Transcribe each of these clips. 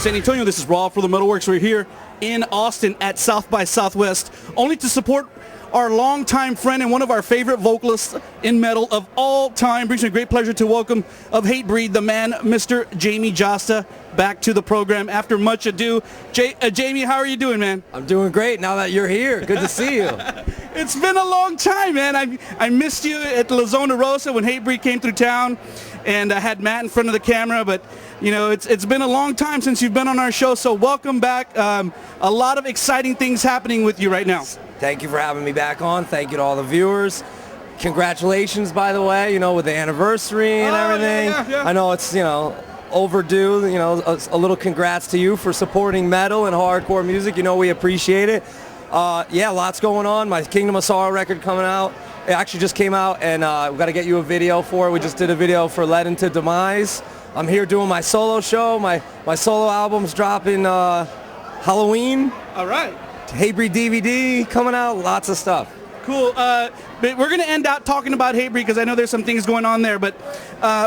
San Antonio. This is Raw for the MetalWorks. We're here in Austin at South by Southwest, only to support our longtime friend and one of our favorite vocalists in metal of all time. Brings me a great pleasure to welcome of Hatebreed, the man, Mr. Jamie Jasta, back to the program after much ado. Jamie, how are you doing, man? I'm doing great now that you're here. Good to see you. It's been a long time, man. I missed you at La Zona Rosa when Hatebreed came through town, and I had Matt in front of the camera, but you know, it's been a long time since you've been on our show, so welcome back. A lot of exciting things happening with you right now. Thank you for having me back on. Thank you to all the viewers. Congratulations, by the way, you know, with the anniversary and everything. Yeah. I know it's, you know, overdue. You know, a little congrats to you for supporting metal and hardcore music. You know, we appreciate it. Yeah, lots going on. My Kingdom of Sorrow record coming out. It actually just came out, and we've got to get you a video for it. We just did a video for Led Into Demise. I'm here doing my solo show. My solo album's dropping Halloween. All right. Hatebreed DVD coming out. Lots of stuff. Cool. But we're going to end out talking about Hatebreed because I know there's some things going on there. But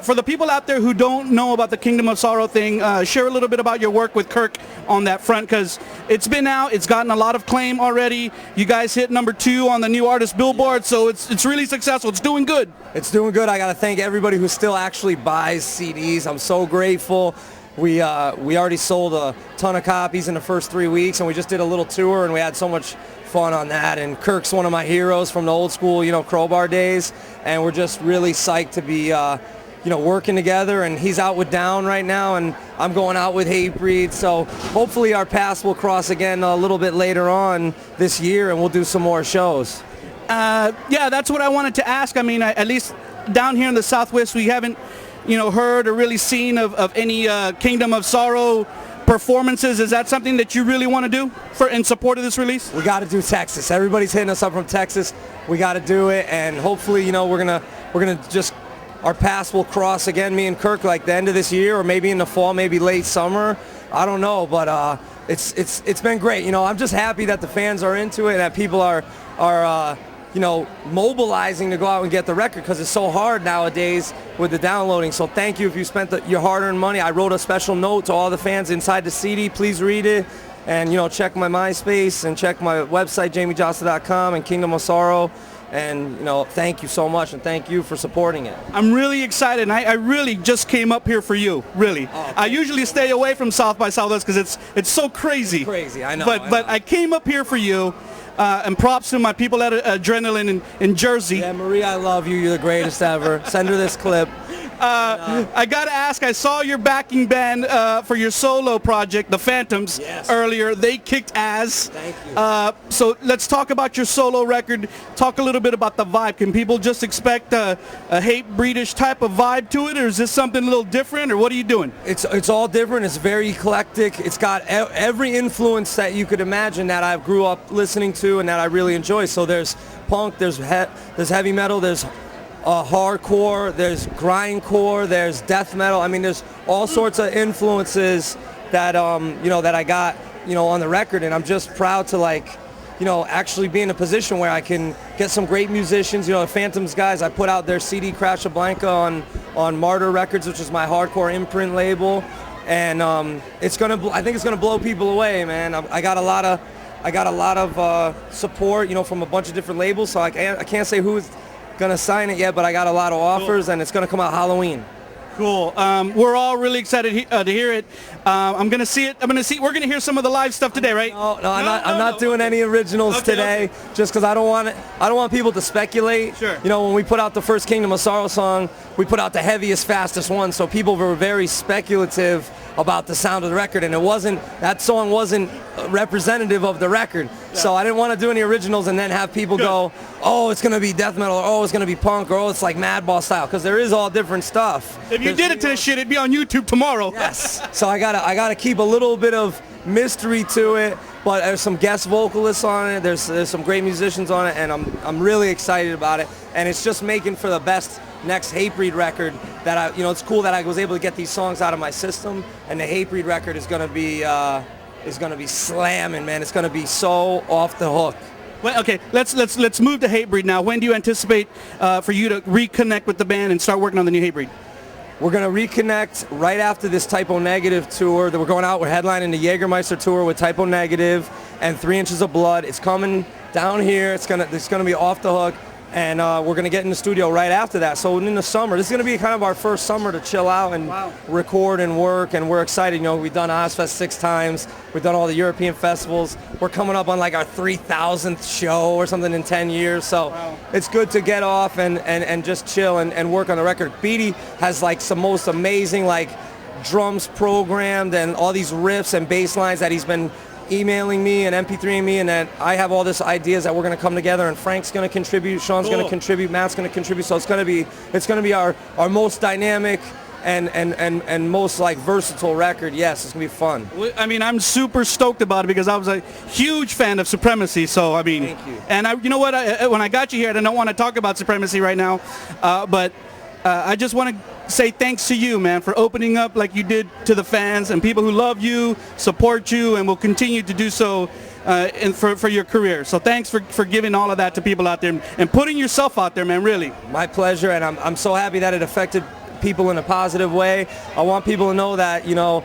for the people out there who don't know about the Kingdom of Sorrow thing, share a little bit about your work with Kirk on that front, because it's been out. It's gotten a lot of claim already. You guys hit #2 on the New Artist Billboard, so it's really successful. It's doing good. It's doing good. I got to thank everybody who still actually buys CDs. I'm so grateful. We already sold a ton of copies in the first 3 weeks, and we just did a little tour, and we had so much fun on that. And Kirk's one of my heroes from the old school, you know, Crowbar days, and we're just really psyched to be, you know, working together. And he's out with Down right now, and I'm going out with Hatebreed. So hopefully our paths will cross again a little bit later on this year, and we'll do some more shows. Yeah, that's what I wanted to ask. I mean, at least down here in the Southwest, we haven't, you know, heard or really seen of any Kingdom of Sorrow performances. Is that something that you really want to do in support of this release? We got to do Texas. Everybody's hitting us up from Texas. We got to do it, and hopefully, you know, we're gonna just, our paths will cross again, me and Kirk, like the end of this year, or maybe in the fall, maybe late summer. I don't know, but it's been great. You know, I'm just happy that the fans are into it and that people are you know, mobilizing to go out and get the record, because it's so hard nowadays with the downloading. So thank you if you spent your hard-earned money. I wrote a special note to all the fans inside the CD. Please read it, and you know, check my MySpace and check my website, jamiejasta.com, and Kingdom of Sorrow. And you know, thank you so much, and thank you for supporting it. I'm really excited, and I really just came up here for you, really. Oh, I usually stay away from South by Southwest because it's so crazy. It's crazy, I know. But I came up here for you. And props to my people at Adrenaline in Jersey. Yeah, Marie, I love you. You're the greatest ever. Send her this clip. I got to ask, I saw your backing band for your solo project, The Phantoms, earlier. They kicked ass. Thank you. So let's talk about your solo record. Talk a little bit about the vibe. Can people just expect a Hatebreedish type of vibe to it, or is this something a little different, or what are you doing? It's all different. It's very eclectic. It's got every influence that you could imagine that I grew up listening to and that I really enjoy. So there's punk, there's heavy metal, there's hardcore, there's grindcore, there's death metal. I mean, there's all sorts of influences that you know, that I got, you know, on the record, and I'm just proud to, like, you know, actually be in a position where I can get some great musicians. You know, the Phantoms guys, I put out their CD Crash Blanca on Martyr Records, which is my hardcore imprint label, and I think it's gonna blow people away, man. I got a lot of support, you know, from a bunch of different labels, so I can't say who's gonna sign it yet, but I got a lot of offers, and it's gonna come out Halloween. Cool. We're all really excited to hear it. I'm gonna see it. We're gonna hear some of the live stuff today, right? No, I'm not doing any originals today, just because I don't want people to speculate. Sure. You know, when we put out the first Kingdom of Sorrow song, we put out the heaviest, fastest one, so people were very speculative about the sound of the record, and that song wasn't representative of the record. Yeah. So I didn't want to do any originals and then have people go, oh, it's gonna be death metal, or oh, it's gonna be punk, or oh, it's like Madball style, because there is all different stuff. If you did it to this shit, it'd be on YouTube tomorrow. Yes. So I gotta keep a little bit of mystery to it, but there's some guest vocalists on it. There's some great musicians on it, and I'm really excited about it. And it's just making for the best next Hatebreed record. That you know, it's cool that I was able to get these songs out of my system, and the Hatebreed record is gonna be slamming, man. It's gonna be so off the hook. Well, okay, let's move to Hatebreed now. When do you anticipate for you to reconnect with the band and start working on the new Hatebreed? we're going to reconnect right after this Typo Negative tour that we're going out. We're headlining the Jägermeister tour with Typo Negative and 3 Inches of Blood. It's coming down here. It's gonna be off the hook. And we're going to get in the studio right after that. So in the summer, this is going to be kind of our first summer to chill out and record and work, and we're excited. You know, we've done Ozfest 6 times. We've done all the European festivals. We're coming up on like our 3,000th show or something in 10 years. So it's good to get off and just chill and work on the record. Beatty has like some most amazing like drums programmed and all these riffs and bass lines that he's been emailing me and MP3ing me, and that I have all this ideas that we're going to come together, and Frank's going to contribute, Sean's going to contribute, Matt's going to contribute. So it's going to be our most dynamic and most like versatile record. Yes, it's going to be fun. I mean, I'm super stoked about it because I was a huge fan of Supremacy. So I mean, thank you. And you know what? When I got you here, I don't want to talk about Supremacy right now, but I just want to say thanks to you, man, for opening up like you did to the fans and people who love you, support you, and will continue to do so for your career. So thanks for giving all of that to people out there and putting yourself out there, man, really. My pleasure, and I'm so happy that it affected people in a positive way. I want people to know that, you know,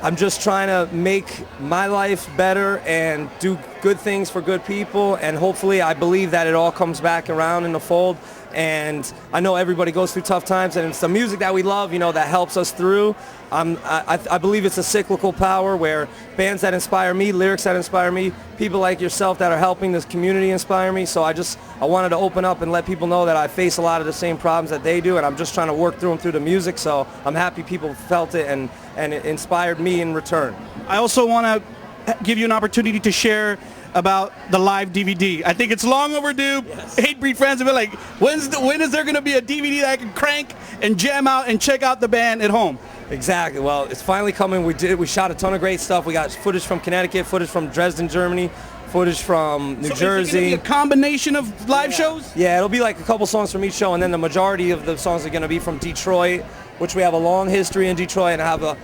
I'm just trying to make my life better and do good things for good people, and hopefully I believe that it all comes back around in the fold. And I know everybody goes through tough times, and it's the music that we love, you know, that helps us through. I believe it's a cyclical power where bands that inspire me, lyrics that inspire me, people like yourself that are helping this community inspire me. So I wanted to open up and let people know that I face a lot of the same problems that they do, and I'm just trying to work through them through the music. So I'm happy people felt it and it inspired me in return. I also want to give you an opportunity to share about the live DVD. I think it's long overdue. Yes. Hatebreed fans have been like, when is there going to be a DVD that I can crank and jam out and check out the band at home? Exactly. Well, it's finally coming. We shot a ton of great stuff. We got footage from Connecticut, footage from Dresden, Germany, footage from New Jersey. Is it going to be a combination of live shows? Yeah, it'll be like a couple songs from each show, and then the majority of the songs are going to be from Detroit, which we have a long history in Detroit, and I have a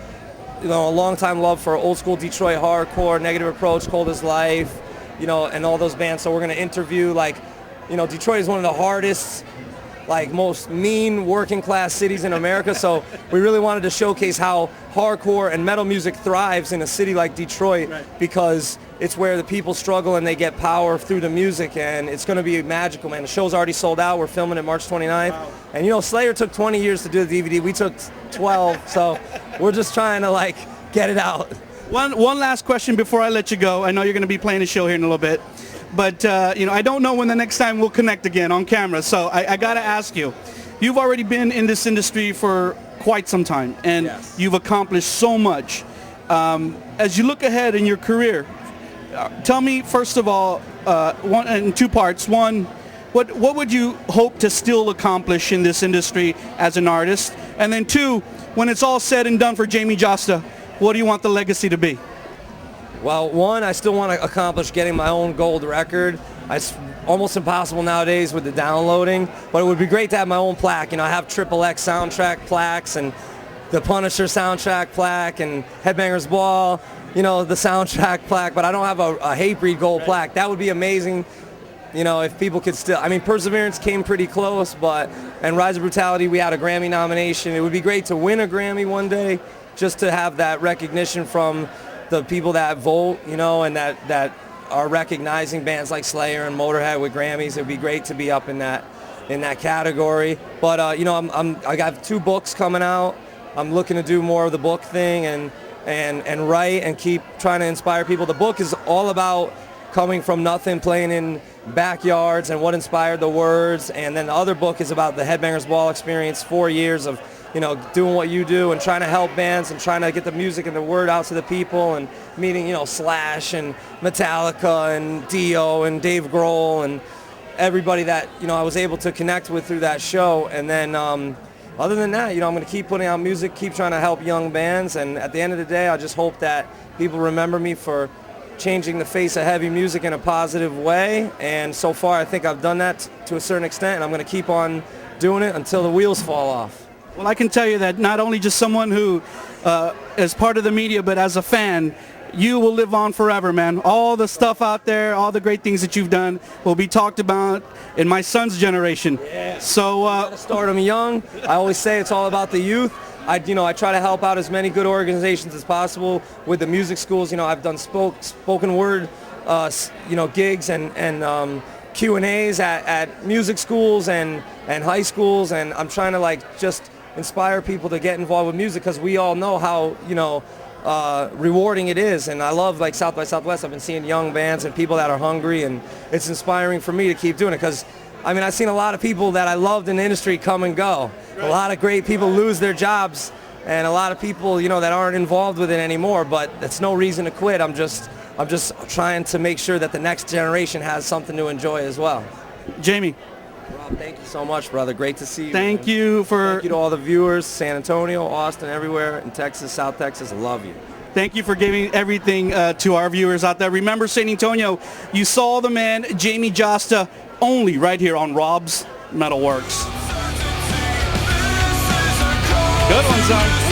long time love for old school Detroit hardcore, Negative Approach, Cold as Life, and all those bands. So we're going to interview, Detroit is one of the hardest, most mean working class cities in America. So we really wanted to showcase how hardcore and metal music thrives in a city like Detroit, because it's where the people struggle and they get power through the music, and it's going to be magical, man. The show's already sold out. We're filming it March 29th. Wow. And Slayer took 20 years to do the DVD. We took 12. So we're just trying to get it out. One last question before I let you go. I know you're going to be playing a show here in a little bit, but I don't know when the next time we'll connect again on camera. So I got to ask you, you've already been in this industry for quite some time, and you've accomplished so much. As you look ahead in your career, tell me first of all, in 2 parts. One, what would you hope to still accomplish in this industry as an artist? And then 2, when it's all said and done for Jamie Jasta, what do you want the legacy to be? Well, 1, I still want to accomplish getting my own gold record. It's almost impossible nowadays with the downloading, but it would be great to have my own plaque. I have XXX soundtrack plaques and the Punisher soundtrack plaque and Headbangers Ball, the soundtrack plaque, but I don't have a Hatebreed gold plaque. That would be amazing, if people could still. Perseverance came pretty close, and Rise of Brutality, we had a Grammy nomination. It would be great to win a Grammy one day, just to have that recognition from the people that vote, and that are recognizing bands like Slayer and Motorhead with Grammys. It would be great to be up in that category. But I got 2 books coming out. I'm looking to do more of the book thing and write and keep trying to inspire people. The book is all about coming from nothing, playing in backyards, and what inspired the words. And then the other book is about the Headbangers Ball experience, 4 years of doing what you do and trying to help bands and trying to get the music and the word out to the people, and meeting, Slash and Metallica and Dio and Dave Grohl and everybody that, I was able to connect with through that show. And then other than that, I'm going to keep putting out music, keep trying to help young bands. And at the end of the day, I just hope that people remember me for changing the face of heavy music in a positive way. And so far, I think I've done that to a certain extent, and I'm going to keep on doing it until the wheels fall off. Well, I can tell you that not only just someone who is part of the media, but as a fan, you will live on forever, man. All the stuff out there, all the great things that you've done will be talked about in my son's generation. Yeah. So Gotta start them young. I always say it's all about the youth. I try to help out as many good organizations as possible with the music schools. I've done spoken word, gigs and Q&As at music schools and high schools, and I'm trying to just inspire people to get involved with music, because we all know how rewarding it is. And I love South by Southwest. I've been seeing young bands and people that are hungry, and it's inspiring for me to keep doing it, because I've seen a lot of people that I loved in the industry come and go. A lot of great people lose their jobs, and a lot of people that aren't involved with it anymore, but that's no reason to quit. I'm just trying to make sure that the next generation has something to enjoy as well. Jamie. Rob, thank you so much, brother. Great to see you. Thank you to all the viewers, San Antonio, Austin, everywhere, in Texas, South Texas. I love you. Thank you for giving everything to our viewers out there. Remember, San Antonio, you saw the man, Jamie Jasta, only right here on Rob's MetalWorks. Good one, son.